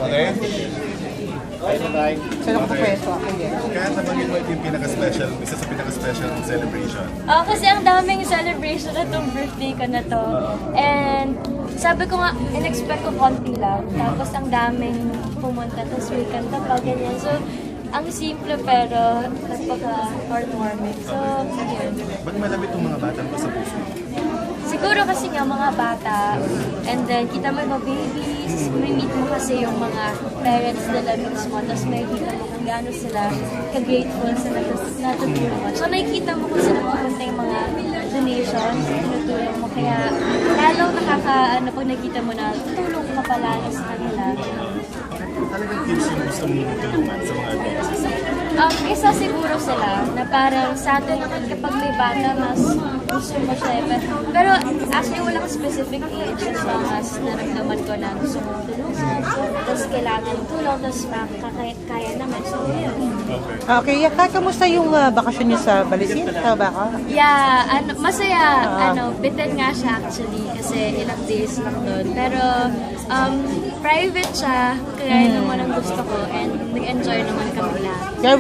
Okay? Sino ko pwesto ako yan? Kaya nabanggit mo yung pinaka-special, isa sa pinaka-special ng celebration. Kasi ang daming celebration na itong birthday ko na to. And sabi ko nga, in-expect ko konti lang. Tapos ang daming pumunta, tapos may kanta pa, ganyan. So, ang simple pero napaka-heartwarming. So, yun. Ba't malapit itong mga batang to sa puso? Siguro kasi nga mga bata, and then kita mo yung mga babies, may meet mo kasi yung mga parents nila mismo, tapos may kita mo kung gaano sila ka-grateful sa natutulungan. So nakikita mo kung saan pupunta yung mga donations, tinutulong mo, kaya lalong pag nakita mo na tutulong ka pala sa kanila. Talagang kids yung gusto mong tulungan sa mga adults. Isa siguro sila na parang sa atin naman kapag may bata mas gusto mo siya. Pero actually walang specific age as long as naramdaman ko na gusto mong tulungan. Tapos kailangan tulong, tapos kaya naman. So yun. Okay, Yaka, kamusta yung bakasyon niyo sa Balisin? Tama ba ka? Yeah, masaya. Bitin nga siya actually kasi ilang days lang doon. Pero private siya, kaya naman ang gusto ko and nag-enjoy naman kami lahat.